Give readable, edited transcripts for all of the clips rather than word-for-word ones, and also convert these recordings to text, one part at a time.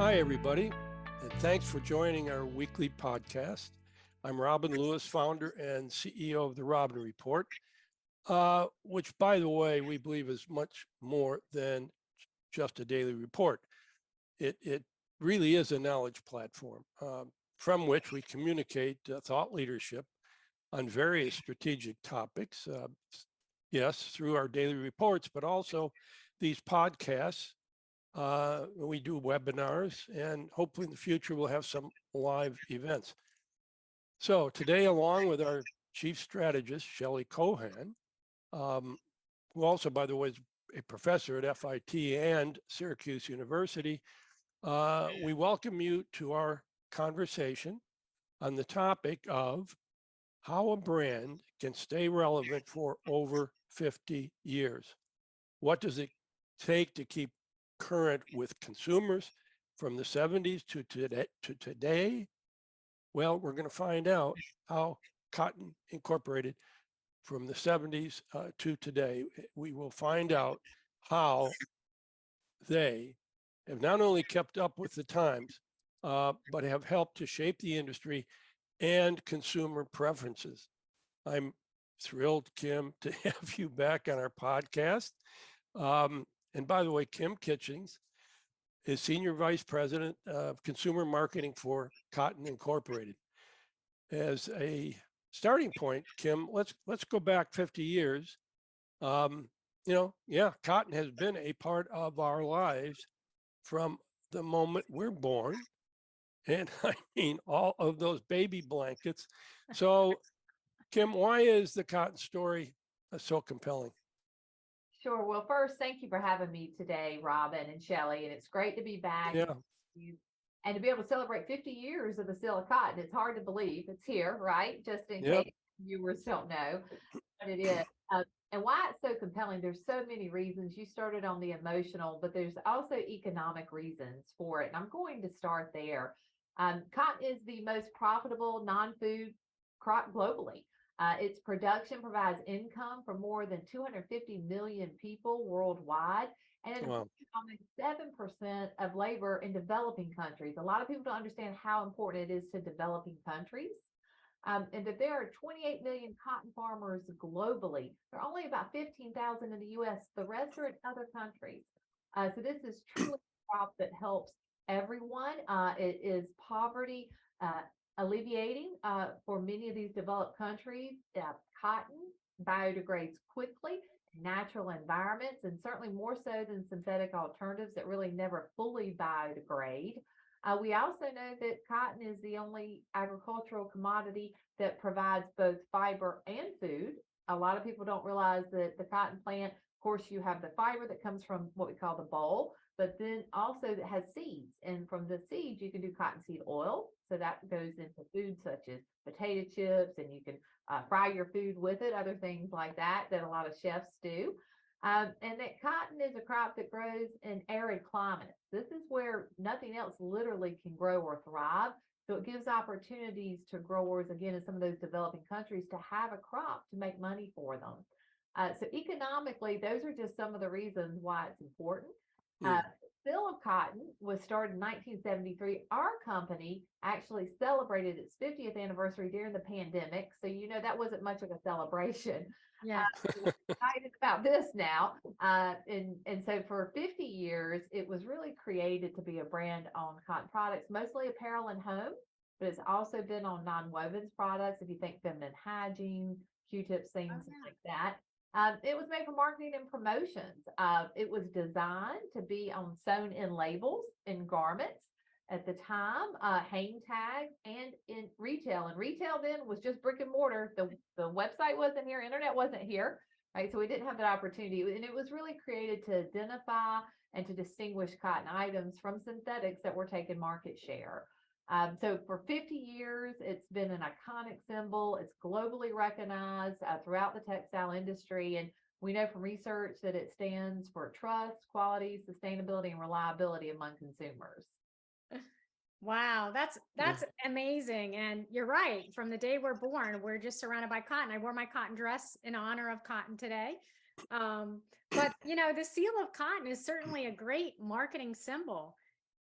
Hi, everybody, and thanks for joining our weekly podcast. I'm Robin Lewis, founder and CEO of the Robin Report, which, by the way, we believe is much more than just a daily report. It really is a knowledge platform from which we communicate thought leadership on various strategic topics. Yes, through our daily reports, but also these podcasts. We do webinars, and hopefully in the future we'll have some live events. So today, along with our chief strategist, Shelley Kohan, who also, by the way, is a professor at FIT and Syracuse University, we welcome you to our conversation on the topic of how a brand can stay relevant for over 50 years. What does it take to keep current with consumers from the 70s to today? Well, we're going to find out how Cotton Incorporated from the 70s to today. We will find out how they have not only kept up with the times, but have helped to shape the industry and consumer preferences. I'm thrilled, Kim, to have you back on our podcast. And by the way, Kim Kitchings is Senior Vice President of Consumer Marketing for Cotton Incorporated. As a starting point, Kim, let's go back 50 years. Cotton has been a part of our lives from the moment we're born. And I mean, all of those baby blankets. So, Kim, why is the Cotton story so compelling? Sure. Well, first, thank you for having me today, Robin and Shelley. And it's great to be back Yeah. and to be able to celebrate 50 years of the sale of cotton. It's hard to believe it's here, right? Just in Yep. case viewers don't know what it is. And why it's so compelling, there's so many reasons. You started on the emotional, but there's also economic reasons for it. And I'm going to start there. Cotton is the most profitable non-food crop globally. Its production provides income for more than 250 million people worldwide, and it Wow. employs almost 7% of labor in developing countries. A lot of people don't understand how important it is to developing countries. And that there are 28 million cotton farmers globally. There are only about 15,000 in the US. The rest are in other countries. So this is truly a crop that helps everyone. It is poverty alleviating for many of these developed countries. Cotton biodegrades quickly in natural environments, and certainly more so than synthetic alternatives that really never fully biodegrade. We also know that cotton is the only agricultural commodity that provides both fiber and food. A lot of people don't realize that the cotton plant, of course, you have the fiber that comes from what we call the bulb, but then also that has seeds. And from the seeds, you can do cottonseed oil. So that goes into food such as potato chips, and you can fry your food with it, other things like that a lot of chefs do. And that cotton is a crop that grows in arid climates. This is where nothing else literally can grow or thrive. So it gives opportunities to growers, again, in some of those developing countries, to have a crop to make money for them. So economically, those are just some of the reasons why it's important. Sale of cotton was started in 1973. Our company actually celebrated its 50th anniversary during the pandemic. So, that wasn't much of a celebration. Yeah. We're excited about this now. And so for 50 years, it was really created to be a brand on cotton products, mostly apparel and home, but it's also been on non-wovens products. If you think feminine hygiene, Q-tips, things like that. It was made for marketing and promotions. It was designed to be on sewn in labels in garments at the time, hang tags, and in retail. And retail then was just brick and mortar. The website wasn't here, internet wasn't here, right? So we didn't have that opportunity. And it was really created to identify and to distinguish cotton items from synthetics that were taking market share. So for 50 years, it's been an iconic symbol. It's globally recognized throughout the textile industry. And we know from research that it stands for trust, quality, sustainability, and reliability among consumers. Wow, that's amazing. And you're right. From the day we're born, we're just surrounded by cotton. I wore my cotton dress in honor of cotton today. But the seal of cotton is certainly a great marketing symbol.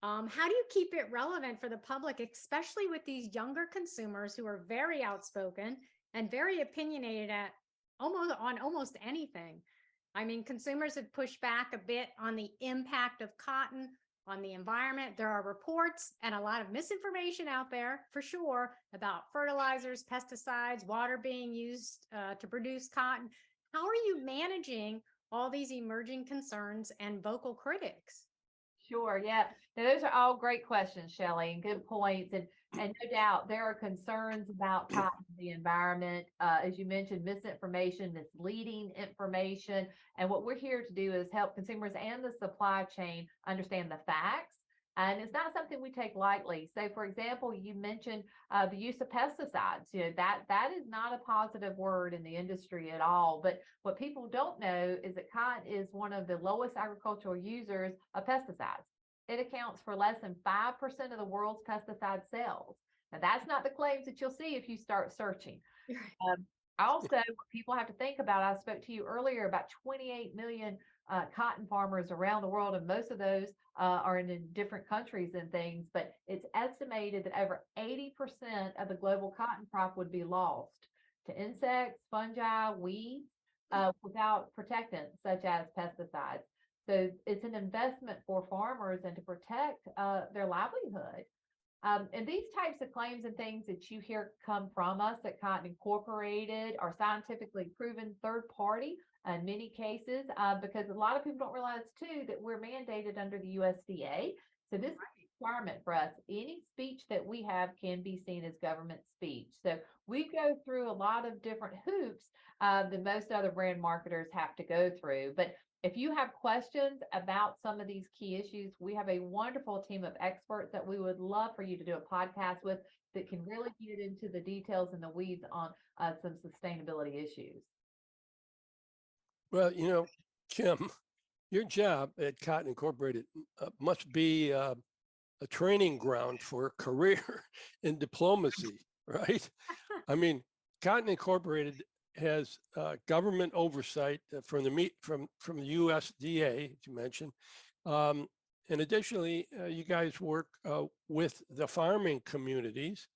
How do you keep it relevant for the public, especially with these younger consumers who are very outspoken and very opinionated at almost anything? I mean, consumers have pushed back a bit on the impact of cotton on the environment. There are reports and a lot of misinformation out there for sure about fertilizers, pesticides, water being used to produce cotton. How are you managing all these emerging concerns and vocal critics? Sure. Yeah. Now, those are all great questions, Shelley, and good points. And no doubt there are concerns about cotton, the environment, as you mentioned, misinformation, misleading information. And what we're here to do is help consumers and the supply chain understand the facts. And it's not something we take lightly. So, for example, you mentioned the use of pesticides. You know, that is not a positive word in the industry at all. But what people don't know is that cotton is one of the lowest agricultural users of pesticides. It accounts for less than 5% of the world's pesticide sales. Now, that's not the claims that you'll see if you start searching. Also, what people have to think about, I spoke to you earlier about 28 million cotton farmers around the world, and most of those are in different countries and things, but it's estimated that over 80% of the global cotton crop would be lost to insects, fungi, weeds, without protectants such as pesticides. So it's an investment for farmers and to protect their livelihood. And these types of claims and things that you hear come from us at Cotton Incorporated are scientifically proven third party in many cases, because a lot of people don't realize too that we're mandated under the USDA. So this is a requirement for us. Any speech that we have can be seen as government speech. So we go through a lot of different hoops than most other brand marketers have to go through. But if you have questions about some of these key issues, we have a wonderful team of experts that we would love for you to do a podcast with that can really get into the details and the weeds on some sustainability issues. Well, Kim, your job at Cotton Incorporated must be a training ground for a career in diplomacy, right? I mean, Cotton Incorporated has government oversight from the USDA, as you mentioned, and additionally, you guys work with the farming communities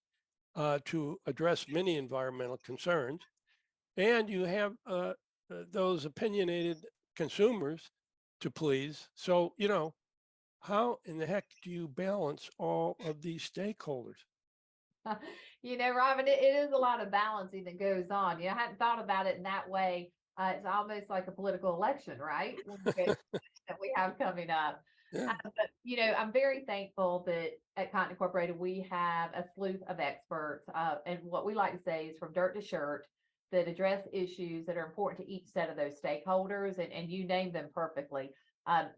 to address many environmental concerns, and you have those opinionated consumers to please. So, how in the heck do you balance all of these stakeholders? Robin, it is a lot of balancing that goes on. I hadn't thought about it in that way. It's almost like a political election, right? That we have coming up. Yeah. But, I'm very thankful that at Cotton Incorporated, we have a slew of experts. And what we like to say is from dirt to shirt that address issues that are important to each set of those stakeholders. And you named them perfectly.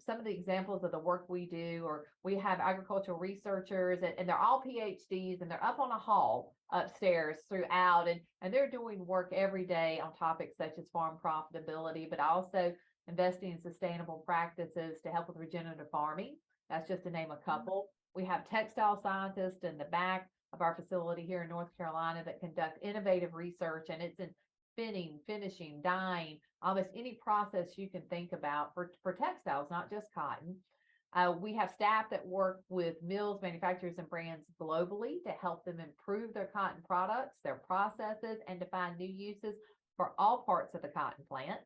Some of the examples of the work we do, or we have agricultural researchers, and they're all PhDs, and they're up on a hall upstairs throughout, and they're doing work every day on topics such as farm profitability, but also investing in sustainable practices to help with regenerative farming. That's just to name a couple. We have textile scientists in the back of our facility here in North Carolina that conduct innovative research, and it's in spinning, finishing, dyeing, almost any process you can think about for textiles, not just cotton. We have staff that work with mills, manufacturers, and brands globally to help them improve their cotton products, their processes, and to find new uses for all parts of the cotton plant.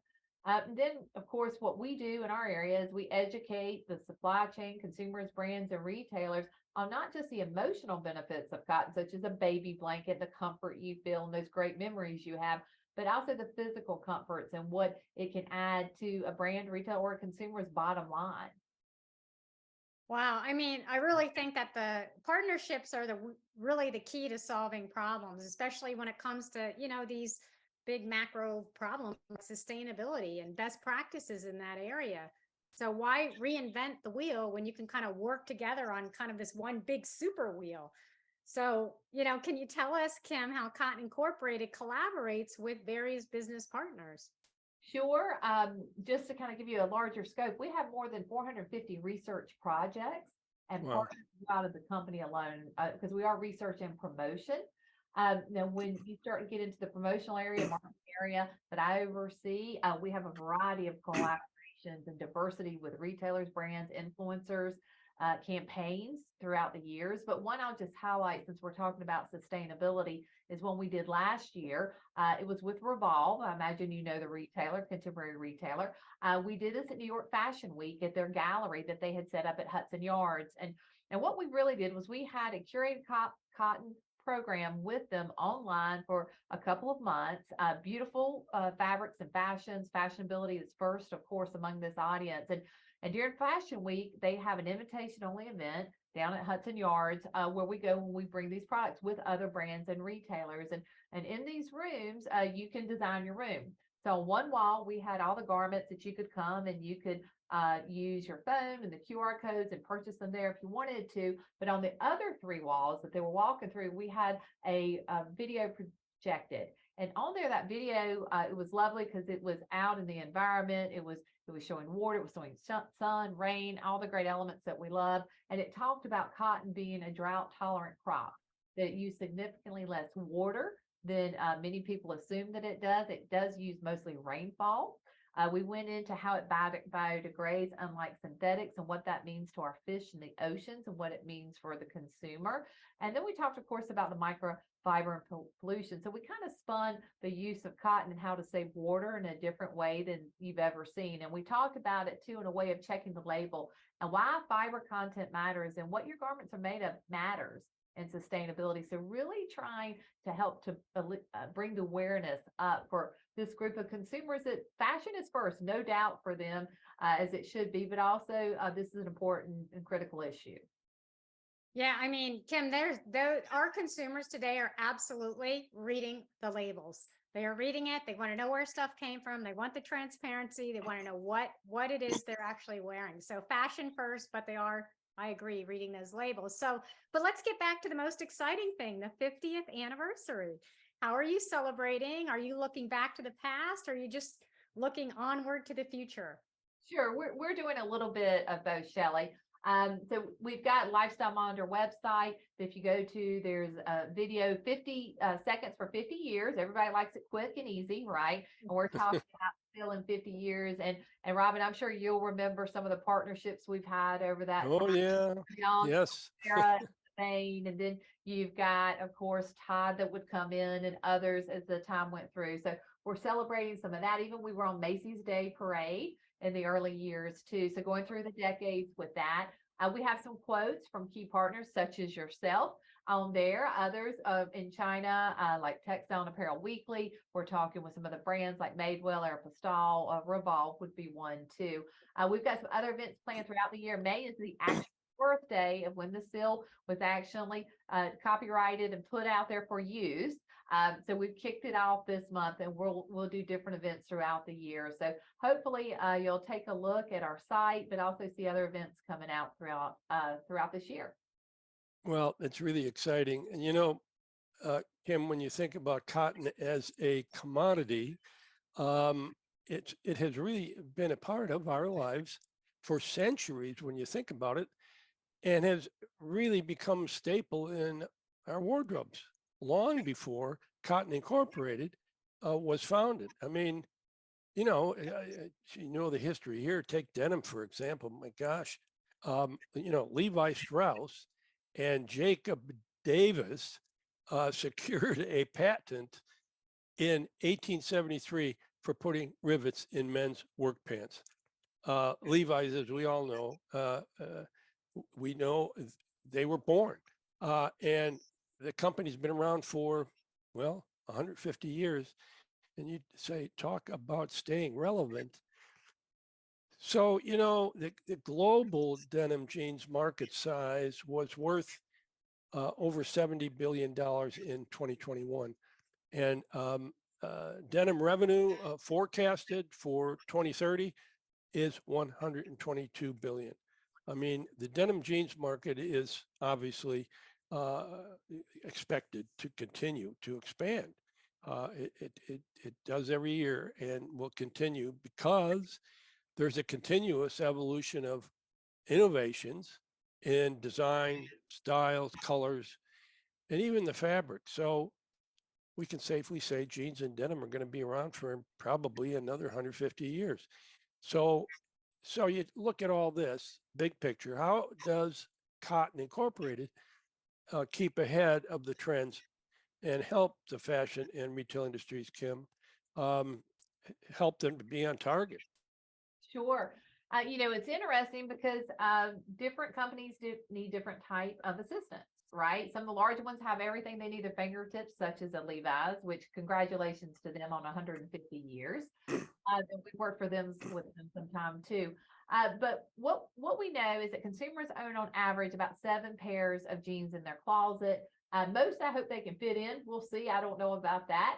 And then, of course, what we do in our area is we educate the supply chain, consumers, brands, and retailers on not just the emotional benefits of cotton, such as a baby blanket, the comfort you feel, and those great memories you have, but also the physical comforts and what it can add to a brand, retail, or a consumer's bottom line. Wow. I mean, I really think that the partnerships are really the key to solving problems, especially when it comes to, these big macro problems like sustainability and best practices in that area. So why reinvent the wheel when you can kind of work together on kind of this one big super wheel? So, can you tell us, Kim, how Cotton Incorporated collaborates with various business partners? Sure. Just to kind of give you a larger scope, we have more than 450 research projects and partners out of the company alone, because we are research and promotion. Now, when you start to get into the promotional area, marketing area that I oversee, we have a variety of collaborations and diversity with retailers, brands, influencers. campaigns throughout the years. But one I'll just highlight, since we're talking about sustainability, is one we did last year. It was with Revolve. I imagine you know the retailer, contemporary retailer. We did this at New York Fashion Week at their gallery that they had set up at Hudson Yards. And what we really did was we had a curated cotton program with them online for a couple of months. Beautiful fabrics and fashions. Fashionability is first, of course, among this audience. And during Fashion Week, they have an invitation-only event down at Hudson Yards where we go when we bring these products with other brands and retailers. And in these rooms, you can design your room. So on one wall, we had all the garments that you could come and you could use your phone and the QR codes and purchase them there if you wanted to. But on the other three walls that they were walking through, we had a video projected. And on there, that video, it was lovely because it was out in the environment. It was showing water, it was showing sun, rain, all the great elements that we love. And it talked about cotton being a drought tolerant crop that used significantly less water than many people assume that it does. It does use mostly rainfall. We went into how it biodegrades, unlike synthetics, and what that means to our fish in the oceans and what it means for the consumer. And then we talked, of course, about the microfiber and pollution. So we kind of spun the use of cotton and how to save water in a different way than you've ever seen. And we talked about it too in a way of checking the label and why fiber content matters and what your garments are made of matters and sustainability. So really trying to help to bring the awareness up for this group of consumers that fashion is first, no doubt for them, as it should be, but also this is an important and critical issue. Yeah, I mean, Kim, our consumers today are absolutely reading the labels. They are reading it. They want to know where stuff came from. They want the transparency. They want to know what it is they're actually wearing. So fashion first, but they are, I agree, reading those labels. So, but let's get back to the most exciting thing, the 50th anniversary. How are you celebrating? Are you looking back to the past? Or are you just looking onward to the future? Sure, we're doing a little bit of both, Shelley. So we've got Lifestyle Monitor website. If you go to, there's a video, 50 seconds for 50 years. Everybody likes it quick and easy, right? And we're talking about still in 50 years. And Robin, I'm sure you'll remember some of the partnerships we've had over that. Oh, yeah. Yes. Sarah, Spain, and then you've got, of course, Todd that would come in and others as the time went through. So we're celebrating some of that. Even we were on Macy's Day Parade in the early years too. So going through the decades with that. We have some quotes from key partners such as yourself on there. Others in China, like Textile and Apparel Weekly. We're talking with some of the brands like Madewell, Aeropostale, Revolve would be one too. We've got some other events planned throughout the year. May is the actual birthday of when the seal was actually copyrighted and put out there for use. So we've kicked it off this month, and we'll do different events throughout the year. So hopefully you'll take a look at our site, but also see other events coming out throughout this year. Well, it's really exciting. And, you know, Kim, when you think about cotton as a commodity, it has really been a part of our lives for centuries when you think about it, and has really become a staple in our wardrobes long before Cotton Incorporated was founded. I mean, you know the history here. Take denim, for example. My gosh, you know, Levi Strauss and Jacob Davis secured a patent in 1873 for putting rivets in men's work pants. Levi's, as we all know, we know they were born, and the company's been around for, well, 150 years. And you say, talk about staying relevant. So, you know, the global denim jeans market size was worth over $70 billion in 2021. And denim revenue forecasted for 2030 is 122 billion. I mean, the denim jeans market is obviously expected to continue to expand. It does every year and will continue because there's a continuous evolution of innovations in design, styles, colors, and even the fabric. So we can safely say jeans and denim are going to be around for probably another 150 years. So So you look at all this big picture. How does Cotton Incorporated keep ahead of the trends and help the fashion and retail industries, Kim, um, help them to be on target? Sure. It's interesting because different companies need different type of assistance, right? Some of the larger ones have everything they need at their fingertips, such as a Levi's, which congratulations to them on 150 years. And we worked with them some time too. But what we know is that consumers own on average about 7 pairs of jeans in their closet. Most I hope they can fit in. We'll see. I don't know about that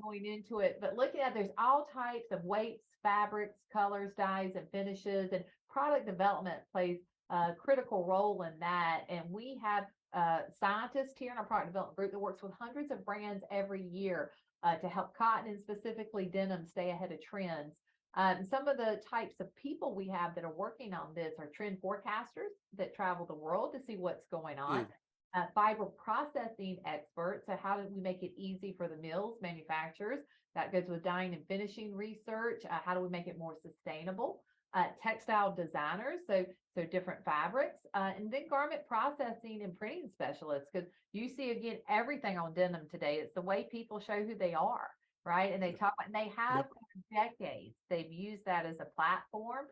going into it. But looking at there's all types of weights, fabrics, colors, dyes, and finishes, and product development plays a critical role in that. And we have scientists here in our product development group that works with hundreds of brands every year to help cotton and specifically denim stay ahead of trends. Some of the types of people we have that are working on this are trend forecasters that travel the world to see what's going on. Fiber processing experts. So how do we make it easy for the mills, manufacturers? That goes with dyeing and finishing research. How do we make it more sustainable? Textile designers, so different fabrics, and then garment processing and printing specialists. Because you see again everything on denim today. It's the way people show who they are, right? And they talk, and they have for decades. They've used that as a platform,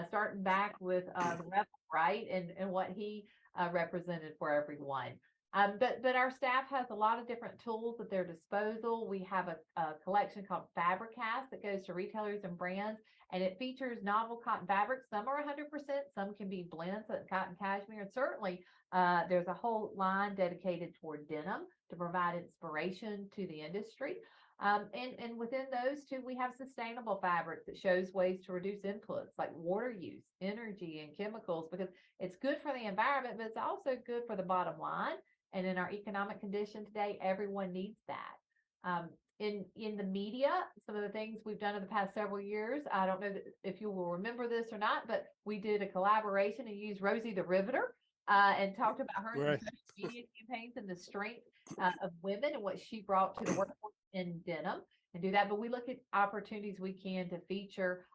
starting back with the Rebel, right, and what he represented for everyone. But our staff has a lot of different tools at their disposal. We have a collection called Fabricast that goes to retailers and brands, and it features novel cotton fabrics. Some are 100%, some can be blends like cotton cashmere, and certainly there's a whole line dedicated toward denim to provide inspiration to the industry. And within those two, we have sustainable fabrics that shows ways to reduce inputs like water use, energy, and chemicals, because it's good for the environment, but it's also good for the bottom line. And in our economic condition today, everyone needs that. In the media, some of the things we've done in the past several years, I don't know if you will remember this or not, but we did a collaboration and used Rosie the Riveter and talked about her Right. social media campaigns and the strength of women and what she brought to the workforce in denim and do that. But we look at opportunities we can to feature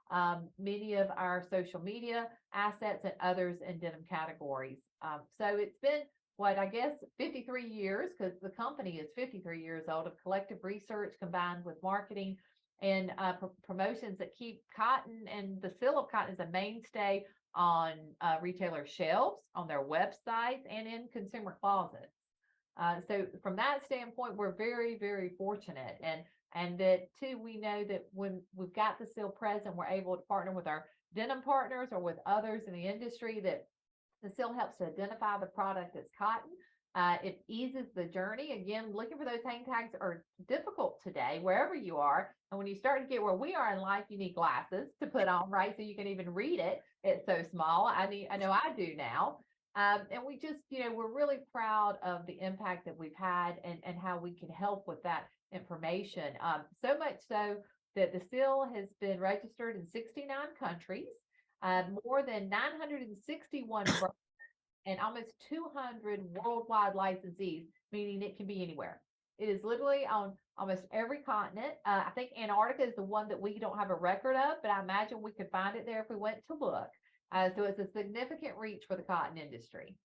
many of our social media assets and others in denim categories. So it's been what I guess 53 years, because the company is 53 years old, of collective research combined with marketing and promotions that keep cotton and the seal of cotton as a mainstay on retailer shelves, on their websites, and in consumer closets. So from that standpoint, we're very, very fortunate. And that too, we know that when we've got the seal present, we're able to partner with our denim partners or with others in the industry that the seal helps to identify the product as cotton. It eases the journey. Again, looking for those hang tags are difficult today, wherever you are. And when you start to get where we are in life, you need glasses to put on, right? So you can even read it. It's so small. I know I do now. And we just, we're really proud of the impact that we've had and how we can help with that information. So much so that the seal has been registered in 69 countries. More than 961 brands and almost 200 worldwide licensees, meaning it can be anywhere. It is literally on almost every continent. I think Antarctica is the one that we don't have a record of, but I imagine we could find it there if we went to look. So it's a significant reach for the cotton industry.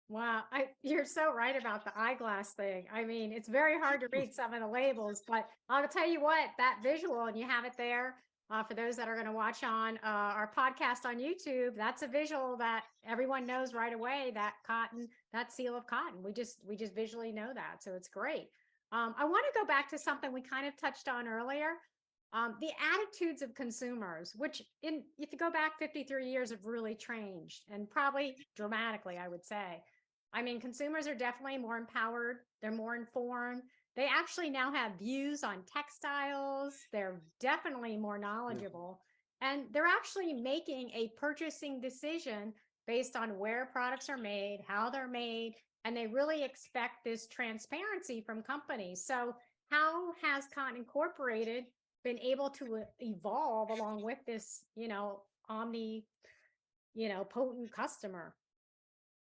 Wow, you're so right about the eyeglass thing. I mean, it's very hard to read some of the labels, but I'll tell you what, that visual, and you have it there for those that are going to watch on our podcast on YouTube, that's a visual that everyone knows right away, that cotton, that seal of cotton. We just visually know that. So it's great. I want to go back to something we kind of touched on earlier. The attitudes of consumers, which if you go back 53 years have really changed, and probably dramatically, I would say. I mean, consumers are definitely more empowered. They're more informed. They actually now have views on textiles. They're definitely more knowledgeable. And they're actually making a purchasing decision based on where products are made, how they're made, and they really expect this transparency from companies. So how has Cotton Incorporated been able to evolve along with this, omni, potent customer?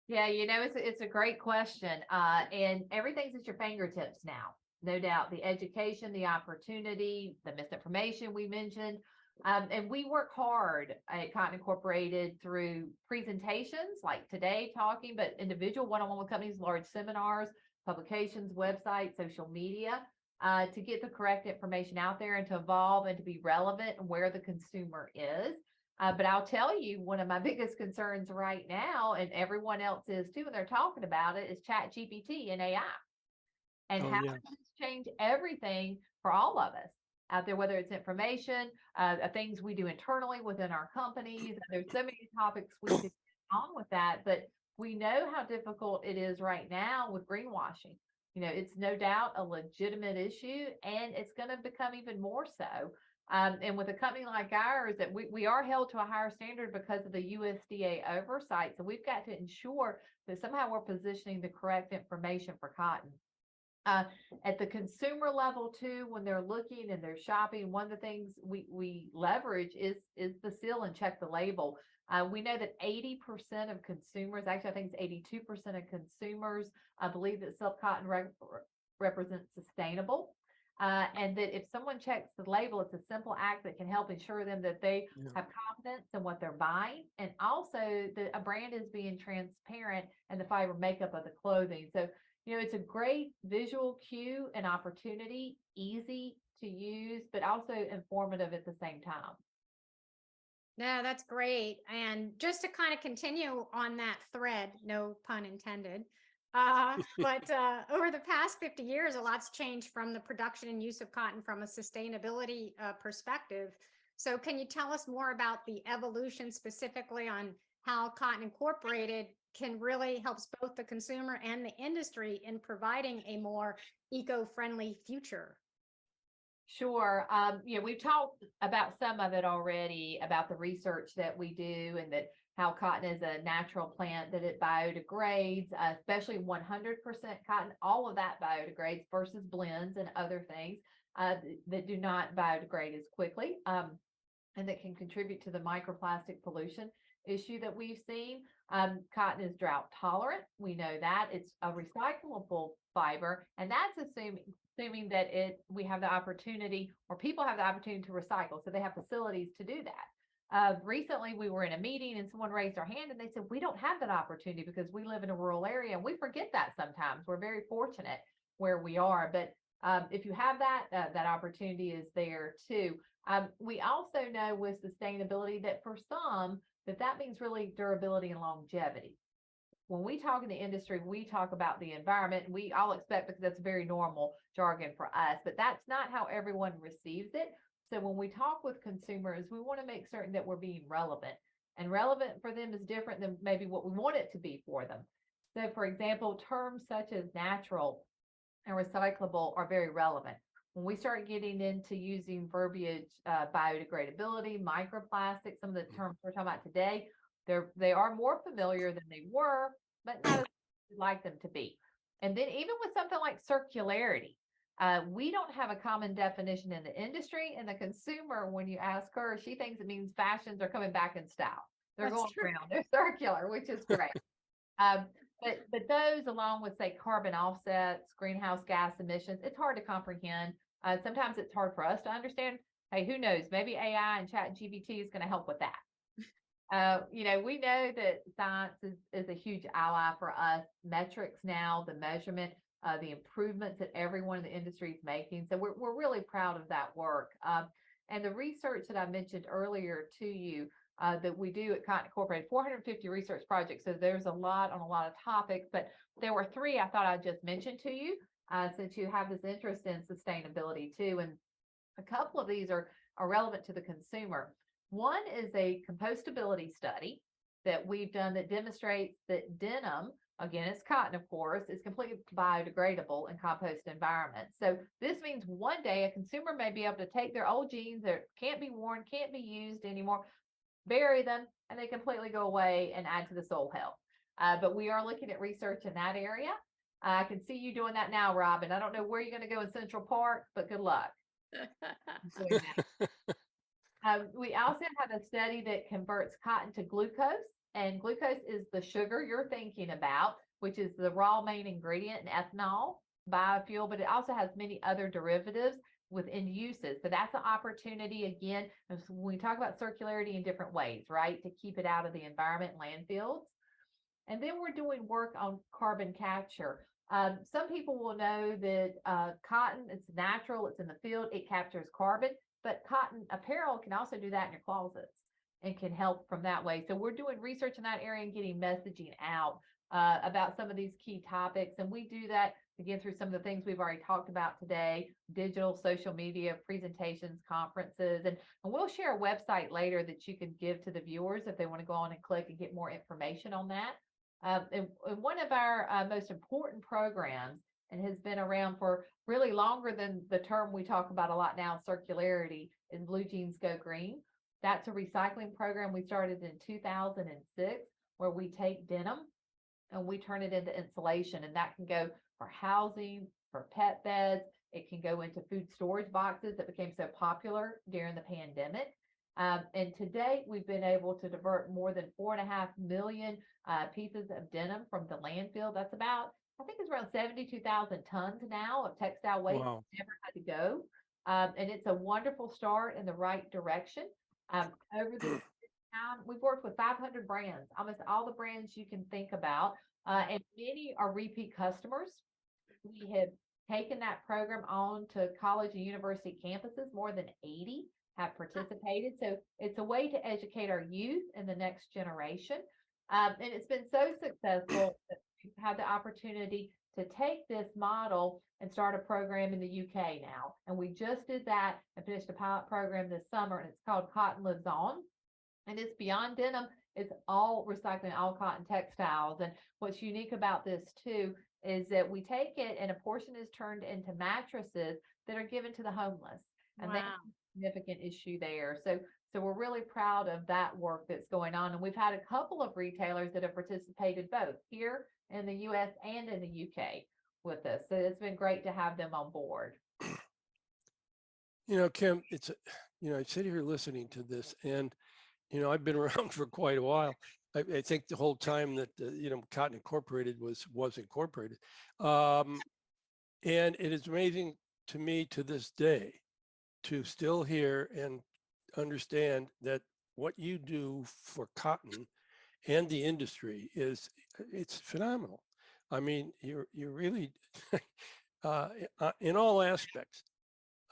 Yeah, it's a great question. And everything's at your fingertips now. No doubt. The education, the opportunity, the misinformation we mentioned. And we work hard at Cotton Incorporated through presentations like today talking, but individual one-on-one with companies, large seminars, publications, websites, social media, to get the correct information out there and to evolve and to be relevant and where the consumer is. But I'll tell you, one of my biggest concerns right now, and everyone else is too, when they're talking about it, is Chat GPT and AI. And Oh, how yeah. does this change everything for all of us out there, whether it's information, things we do internally within our companies. There's so many topics we could get on with that, but we know how difficult it is right now with greenwashing. It's no doubt a legitimate issue, and it's going to become even more so. And with a company like ours, that we are held to a higher standard because of the USDA oversight. So we've got to ensure that somehow we're positioning the correct information for cotton. At the consumer level too, when they're looking and they're shopping, one of the things we leverage is the seal and check the label. We know that 80% of consumers, actually I think it's 82% of consumers, believe that silk cotton represents sustainable. And that if someone checks the label, it's a simple act that can help ensure them that they have confidence in what they're buying. And also that a brand is being transparent in the fiber makeup of the clothing. So it's a great visual cue and opportunity, easy to use, but also informative at the same time. No, that's great. And just to kind of continue on that thread, no pun intended. But over the past 50 years, a lot's changed from the production and use of cotton from a sustainability perspective. So can you tell us more about the evolution specifically on how Cotton Incorporated can really help both the consumer and the industry in providing a more eco-friendly future? Sure. We've talked about some of it already, about the research that we do, and that how cotton is a natural plant, that it biodegrades, especially 100% cotton. All of that biodegrades versus blends and other things that do not biodegrade as quickly, and that can contribute to the microplastic pollution issue that we've seen. Cotton is drought tolerant. We know that it's a recyclable fiber, and that's assuming that we have the opportunity, or people have the opportunity to recycle, so they have facilities to do that. Recently we were in a meeting and someone raised their hand and they said, we don't have that opportunity because we live in a rural area, and we forget that sometimes. We're very fortunate where we are, but if you have that opportunity is there too. We also know with sustainability that for some, that means really durability and longevity. When we talk in the industry, we talk about the environment, and we all expect, because that's very normal jargon for us, but that's not how everyone receives it. So when we talk with consumers, we want to make certain that we're being relevant, and relevant for them is different than maybe what we want it to be for them. So for example, terms such as natural and recyclable are very relevant. When we start getting into using verbiage, biodegradability, microplastics, some of the terms we're talking about today, they are more familiar than they were, but not as we'd like them to be. And then even with something like circularity, we don't have a common definition in the industry, and the consumer, when you ask her, she thinks it means fashions are coming back in style. They're going around, they're circular, which is great. But those, along with, say, carbon offsets, greenhouse gas emissions, it's hard to comprehend. Sometimes it's hard for us to understand. Hey, who knows? Maybe AI and Chat GPT is going to help with that. We know that science is a huge ally for us. Metrics now, the measurement, the improvements that everyone in the industry is making. So we're really proud of that work. And the research that I mentioned earlier to you, that we do at Cotton Incorporated, 450 research projects. So there's a lot on a lot of topics, but there were 3 I thought I'd just mention to you, since you have this interest in sustainability too. And a couple of these are relevant to the consumer. One is a compostability study that we've done that demonstrates that denim, again, it's cotton, of course, is completely biodegradable in compost environments. So this means one day a consumer may be able to take their old jeans that can't be worn, can't be used anymore, bury them, and they completely go away and add to the soil health. But we are looking at research in that area. I can see you doing that now, Robin. I don't know where you're going to go in Central Park, but good luck. We also have a study that converts cotton to glucose, and glucose is the sugar you're thinking about, which is the raw main ingredient in ethanol, biofuel, but it also has many other derivatives with end uses. So that's an opportunity again, when we talk about circularity in different ways, right? To keep it out of the environment, landfills. And then we're doing work on carbon capture. Some people will know that cotton, it's natural, it's in the field, it captures carbon, but cotton apparel can also do that in your closets and can help from that way. So we're doing research in that area and getting messaging out about some of these key topics. And we do that again through some of the things we've already talked about today, digital, social media, presentations, conferences, and we'll share a website later that you can give to the viewers if they want to go on and click and get more information on that. And one of our most important programs, and has been around for really longer than the term we talk about a lot now, circularity, is Blue Jeans Go Green. That's a recycling program we started in 2006, where we take denim and we turn it into insulation, and that can go for housing, for pet beds. It can go into food storage boxes that became so popular during the pandemic. And to date, we've been able to divert more than 4.5 million pieces of denim from the landfill. That's about, I think it's around 72,000 tons now of textile waste. Wow. Never had to go. And it's a wonderful start in the right direction. Over the time, we've worked with 500 brands, almost all the brands you can think about, and many are repeat customers. We have taken that program on to college and university campuses. More than 80 have participated. So it's a way to educate our youth and the next generation. And it's been so successful that we've had the opportunity to take this model and start a program in the UK now. And we just did that and finished a pilot program this summer, and it's called Cotton Lives On. And it's beyond denim. It's all recycling, all cotton textiles. And what's unique about this too is that we take it and a portion is turned into mattresses that are given to the homeless. And that's a significant issue there. So we're really proud of that work that's going on. And we've had a couple of retailers that have participated both here in the US and in the UK with us. So it's been great to have them on board. You know, Kim, it's, I sit here listening to this, and, I've been around for quite a while. I think the whole time that, Cotton Incorporated was incorporated. And it is amazing to me to this day to still hear and understand that what you do for cotton and the industry it's phenomenal. I mean, you're really in all aspects.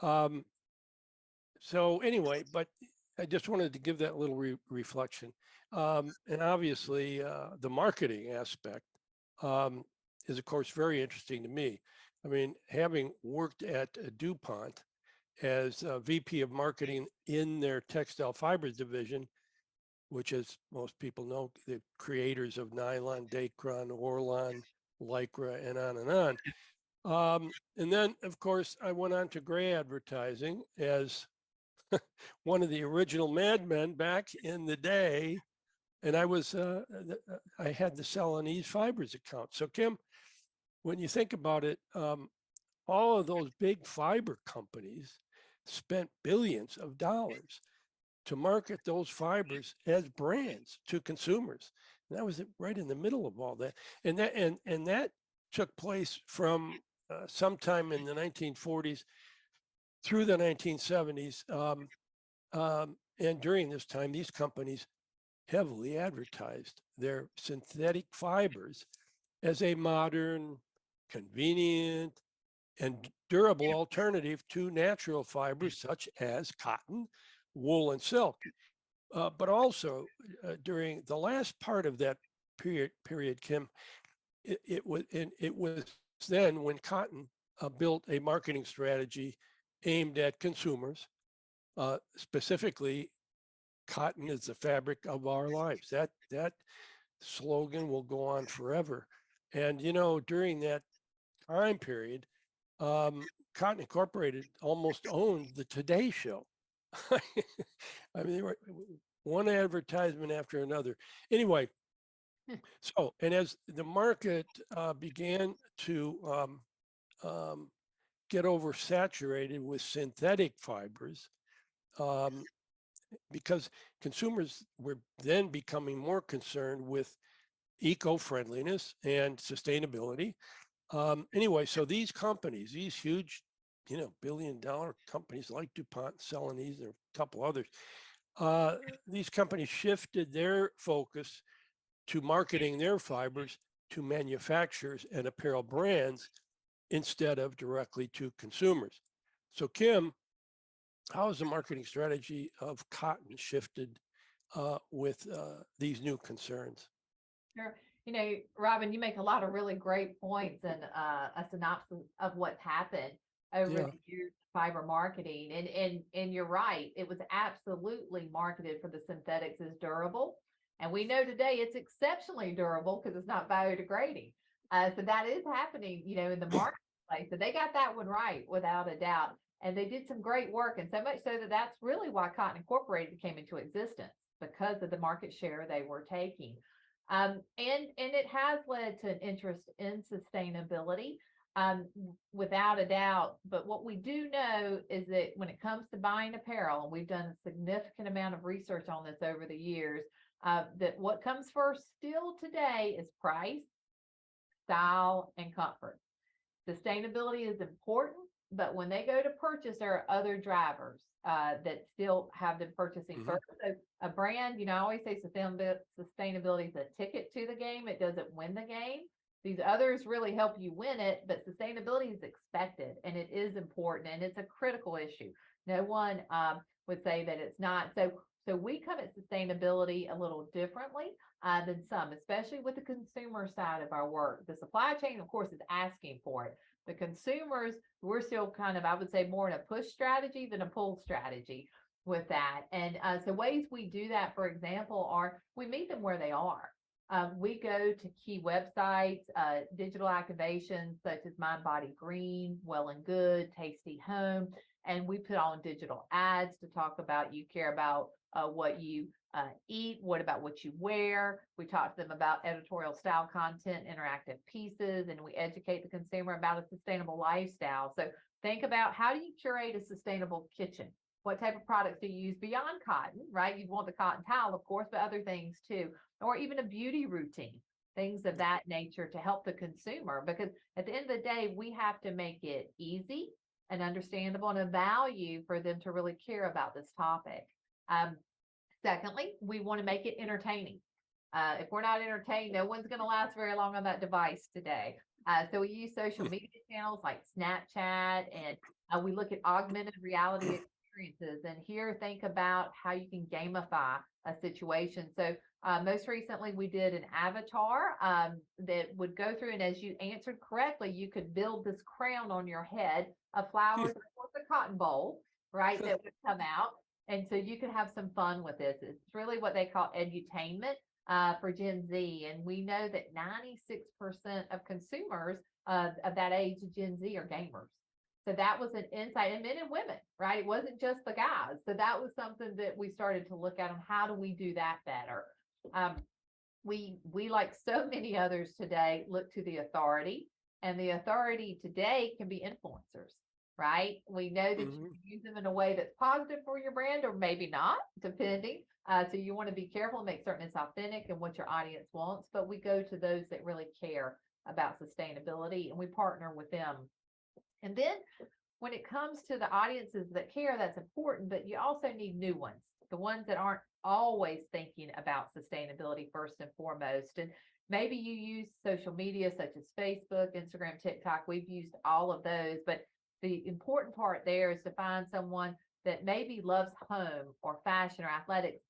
So anyway, but I just wanted to give that little reflection. And obviously, the marketing aspect is, of course, very interesting to me. I mean, having worked at DuPont as VP of marketing in their textile fibers division, which, as most people know, the creators of nylon, Dacron, Orlon, Lycra, and on and on. And then, of course, I went on to gray advertising as one of the original madmen back in the day. And I was, I had the Celanese Fibers account. So Kim, when you think about it, all of those big fiber companies spent billions of dollars to market those fibers as brands to consumers. And that was right in the middle of all that. And that took place from sometime in the 1940s through the 1970s. And during this time, these companies heavily advertised their synthetic fibers as a modern, convenient, and durable alternative to natural fibers such as cotton, wool, and silk. But also during the last part of that period, Kim, it was then when cotton built a marketing strategy aimed at consumers. Specifically, cotton is the fabric of our lives. That slogan will go on forever. And during that time period, Cotton Incorporated almost owned the Today Show. I mean, they were one advertisement after another. Anyway, so, and as the market began to get oversaturated with synthetic fibers, because consumers were then becoming more concerned with eco-friendliness and sustainability. Anyway, so these companies, these huge billion-dollar companies like DuPont, Celanese, and a couple others. These companies shifted their focus to marketing their fibers to manufacturers and apparel brands instead of directly to consumers. So, Kim, how has the marketing strategy of cotton shifted with these new concerns? Sure. Robin, you make a lot of really great points and a synopsis of what's happened over Yeah. the years of fiber marketing. And you're right. It was absolutely marketed for the synthetics as durable. And we know today it's exceptionally durable because it's not biodegrading. So that is happening, in the marketplace. So they got that one right without a doubt. And they did some great work. And so much so that that's really why Cotton Incorporated came into existence, because of the market share they were taking. And it has led to an interest in sustainability, without a doubt. But what we do know is that when it comes to buying apparel, and we've done a significant amount of research on this over the years, that what comes first still today is price, style, and comfort. Sustainability is important, but when they go to purchase, there are other drivers that still have them purchasing Mhm. first. So a brand, I always say sustainability is a ticket to the game. It doesn't win the game. These others really help you win it, but sustainability is expected and it is important and it's a critical issue. No one would say that it's not. So we come at sustainability a little differently than some, especially with the consumer side of our work. The supply chain, of course, is asking for it. The consumers, we're still kind of, I would say, more in a push strategy than a pull strategy with that. And so ways we do that, for example, are we meet them where they are. We go to key websites, digital activations such as Mind Body Green, Well and Good, Tasty Home, and we put on digital ads to talk about you care about what you eat, what about what you wear. We talk to them about editorial style content, interactive pieces, and we educate the consumer about a sustainable lifestyle. So think about, how do you curate a sustainable kitchen? What type of products do you use beyond cotton, right? You'd want the cotton towel, of course, but other things too, or even a beauty routine, things of that nature to help the consumer. Because at the end of the day, we have to make it easy and understandable and a value for them to really care about this topic. Secondly, we want to make it entertaining. If we're not entertained, no one's going to last very long on that device today. So we use social media channels like Snapchat, and we look at augmented reality experiences. And here, think about how you can gamify a situation. So most recently, we did an avatar that would go through, and as you answered correctly, you could build this crown on your head of flowers, or a cotton bowl, right, that would come out. And so you can have some fun with this. It's really what they call edutainment for Gen Z. And we know that 96% of consumers of that age, Gen Z, are gamers. So that was an insight, and men and women, right? It wasn't just the guys. So that was something that we started to look at on how do we do that better. We, like so many others today, look to the authority, and the authority today can be influencers. Right? We know that you can use them in a way that's positive for your brand, or maybe not, depending. So you want to be careful and make certain it's authentic and what your audience wants. But we go to those that really care about sustainability, and we partner with them. And then when it comes to the audiences that care, that's important, but you also need new ones, the ones that aren't always thinking about sustainability first and foremost. And maybe you use social media such as Facebook, Instagram, TikTok. We've used all of those, but the important part there is to find someone that maybe loves home or fashion or athletics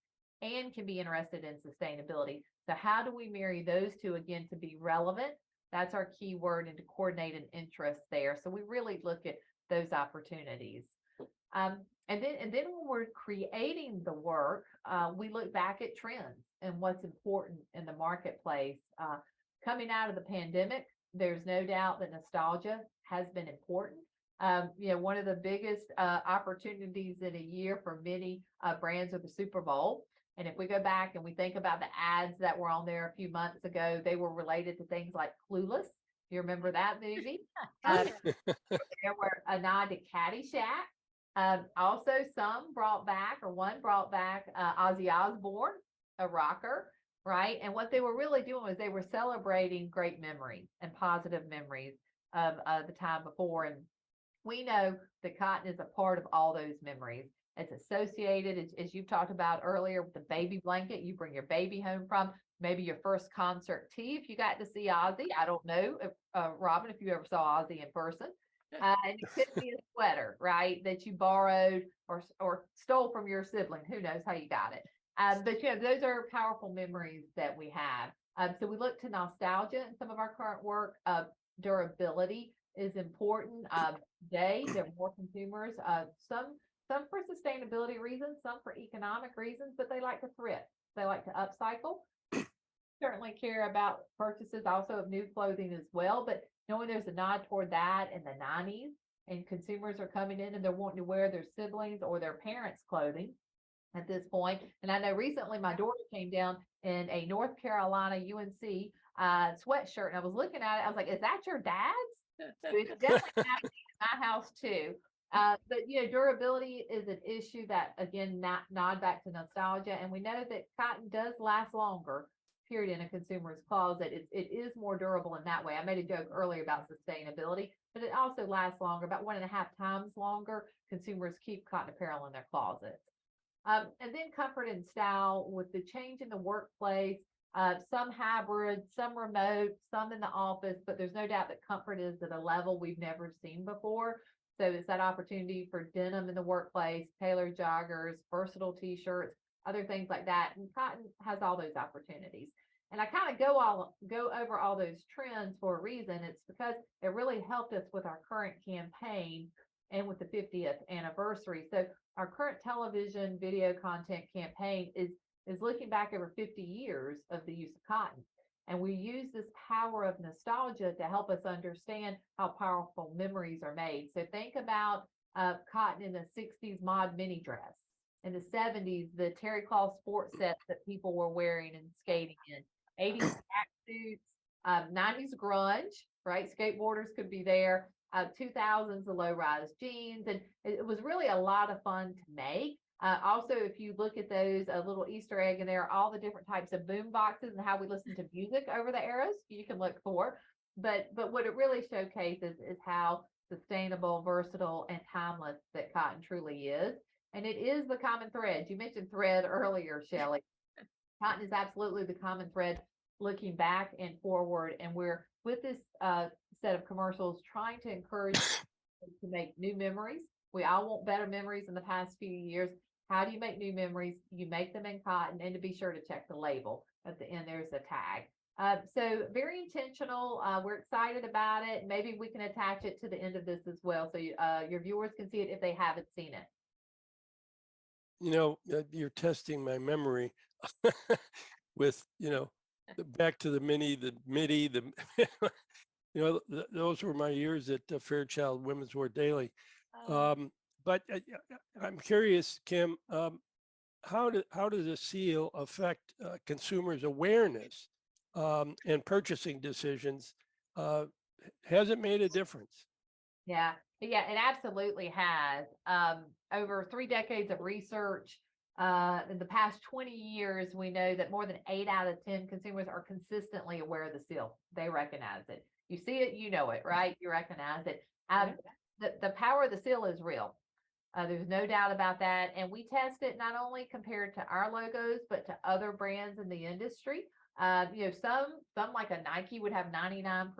and can be interested in sustainability. So how do we marry those two again to be relevant? That's our key word, and to coordinate an interest there. So we really look at those opportunities. And then when we're creating the work, we look back at trends and what's important in the marketplace. Coming out of the pandemic, there's no doubt that nostalgia has been important. One of the biggest opportunities in a year for many brands are the Super Bowl. And if we go back and we think about the ads that were on there a few months ago, they were related to things like Clueless. You remember that movie? There were a nod to Caddyshack. Also, one brought back Ozzy Osbourne, a rocker, right? And what they were really doing was they were celebrating great memories and positive memories of the time before. And We know that cotton is a part of all those memories. It's associated, as you've talked about earlier, with the baby blanket you bring your baby home from, maybe your first concert tee if you got to see Ozzy. I don't know, if, Robin, if you ever saw Ozzy in person. And it could be a sweater, right, that you borrowed or stole from your sibling. Who knows how you got it? But those are powerful memories that we have. So we look to nostalgia in some of our current work. Durability is important. Today, there are more consumers. Some for sustainability reasons, some for economic reasons, but they like to thrift. They like to upcycle. Certainly care about purchases also of new clothing as well, but knowing there's a nod toward that in the 90s, and consumers are coming in and they're wanting to wear their siblings or their parents' clothing at this point. And I know recently my daughter came down in a North Carolina UNC sweatshirt, and I was looking at it. I was like, "Is that your dad's?" So it's definitely happening in my house too. But durability is an issue that again nod back to nostalgia, and we know that cotton does last longer. Period in a consumer's closet. It is more durable in that way. I made a joke earlier about sustainability, but it also lasts longer, about 1.5 times longer. Consumers keep cotton apparel in their closets. And then comfort and style with the change in the workplace, some hybrid, some remote, some in the office, but there's no doubt that comfort is at a level we've never seen before. So it's that opportunity for denim in the workplace, tailored joggers, versatile t-shirts, other things like that. And cotton has all those opportunities. And I kind of go over all those trends for a reason. It's because it really helped us with our current campaign and with the 50th anniversary. So our current television video content campaign is looking back over 50 years of the use of cotton. And we use this power of nostalgia to help us understand how powerful memories are made. So think about cotton in the 60s mod mini dress. In the 70s, the terry cloth sports sets that people were wearing and skating in. 80s tracksuits, 90s grunge, right? Skateboarders could be there. 2000s, the low-rise jeans. And it was really a lot of fun to make. Also, if you look at those, a little Easter egg in there, all the different types of boom boxes and how we listen to music over the eras, you can look for. But what it really showcases is how sustainable, versatile, and timeless that cotton truly is. And it is the common thread. You mentioned thread earlier, Shelley. Cotton is absolutely the common thread looking back and forward. And we're with this set of commercials trying to encourage to make new memories. We all want better memories in the past few years. How do you make new memories? You make them in cotton, and to be sure to check the label at the end, there's a tag. So very intentional. We're excited about it. Maybe we can attach it to the end of this as well, so your viewers can see it if they haven't seen it. You're testing my memory with, back to the mini, the midi, those were my years at Fairchild Women's Wear Daily. But I'm curious, Kim, how does the seal affect consumers' awareness and purchasing decisions? Has it made a difference? Yeah, it absolutely has. Over 3 decades of research, in the past 20 years, we know that more than 8 out of 10 consumers are consistently aware of the seal. They recognize it. You see it, you know it, right? You recognize it. The power of the seal is real. There's no doubt about that. And we test it not only compared to our logos, but to other brands in the industry. Some like a Nike would have 99%,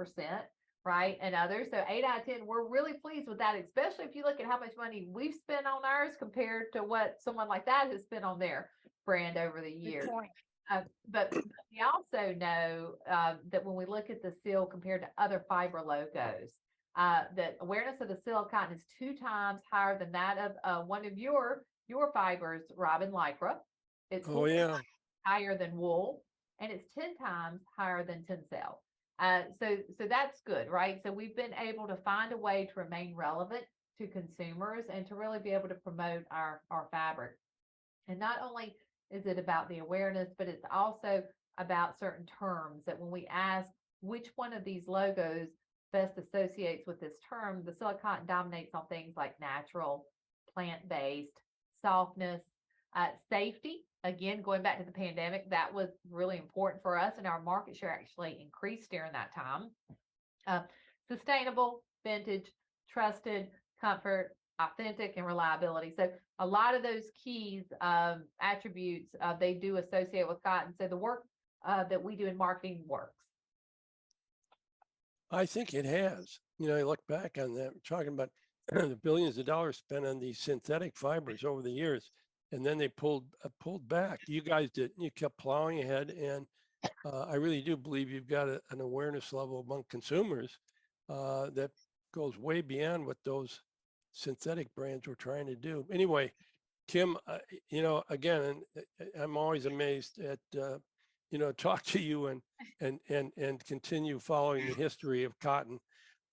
right? And others. So 8 out of 10, we're really pleased with that, especially if you look at how much money we've spent on ours compared to what someone like that has spent on their brand over the years. But we also know that when we look at the seal compared to other fiber logos, the awareness of the seal cotton is 2 times higher than that of one of your fibers, Robin, Lycra. It's higher than wool, and it's 10 times higher than Tencel. So that's good, right? So we've been able to find a way to remain relevant to consumers and to really be able to promote our fabric. And not only is it about the awareness, but it's also about certain terms that when we ask which one of these logos best associates with this term, the silk cotton dominates on things like natural, plant-based, softness, safety. Again, going back to the pandemic, that was really important for us, and our market share actually increased during that time. Sustainable, vintage, trusted, comfort, authentic, and reliability. So a lot of those keys, attributes, they do associate with cotton. So the work that we do in marketing works. I think it has. I look back on that, we're talking about the billions of dollars spent on these synthetic fibers over the years, and then they pulled back. You guys didn't. You kept plowing ahead, and I really do believe you've got an awareness level among consumers that goes way beyond what those synthetic brands were trying to do. Anyway, Kim, again, I'm always amazed at talk to you and continue following the history of cotton,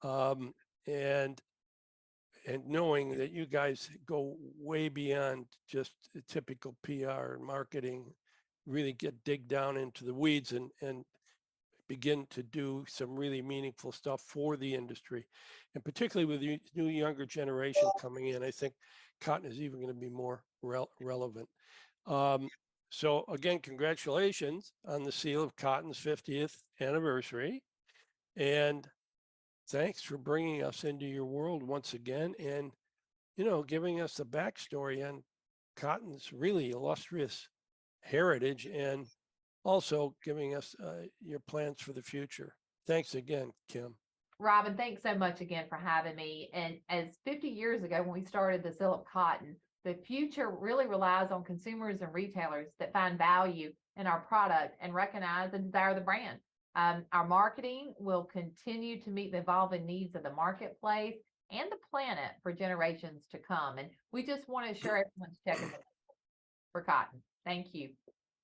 and knowing that you guys go way beyond just typical PR and marketing, really dig down into the weeds and begin to do some really meaningful stuff for the industry. And particularly with the new younger generation coming in, I think cotton is even going to be more relevant. So again, congratulations on the Seal of Cotton's 50th anniversary. And thanks for bringing us into your world once again and, giving us the backstory on cotton's really illustrious heritage and also giving us your plans for the future. Thanks again, Kim. Robin, thanks so much again for having me. And as 50 years ago, when we started the Seal of Cotton, the future really relies on consumers and retailers that find value in our product and recognize and desire the brand. Our marketing will continue to meet the evolving needs of the marketplace and the planet for generations to come. And we just want to assure everyone's checking for cotton. Thank you.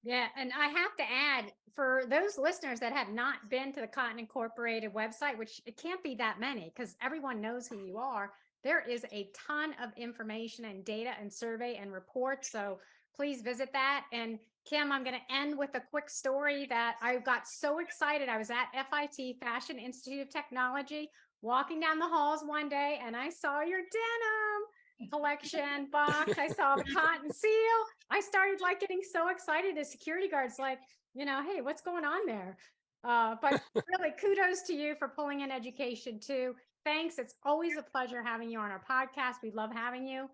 Yeah, and I have to add, for those listeners that have not been to the Cotton Incorporated website, which it can't be that many because everyone knows who you are, there is a ton of information and data and survey and reports. So please visit that. And Kim, I'm going to end with a quick story that I got so excited. I was at FIT, Fashion Institute of Technology, walking down the halls one day, and I saw your denim collection box. I saw the cotton seal. I started getting so excited. The security guard's like, hey, what's going on there? But really kudos to you for pulling in education too. Thanks. It's always a pleasure having you on our podcast. We love having you.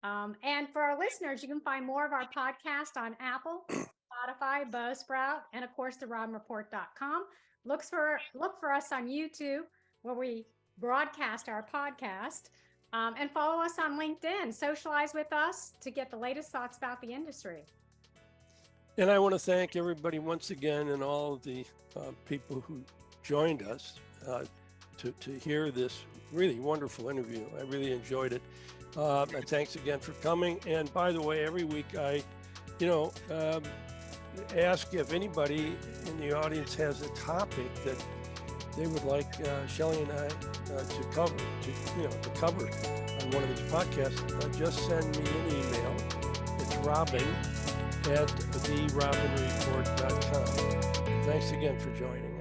And for our listeners, you can find more of our podcast on Apple, Spotify, Buzzsprout, and of course, therobinreport.com. Look for us on YouTube where we broadcast our podcast. And follow us on LinkedIn. Socialize with us to get the latest thoughts about the industry. And I want to thank everybody once again and all of the people who joined us to hear this really wonderful interview. I really enjoyed it. And thanks again for coming. And by the way, every week I, ask if anybody in the audience has a topic that they would like Shelley and I to cover on one of these podcasts. Just send me an email. It's Robin@therobinreport.com. Thanks again for joining.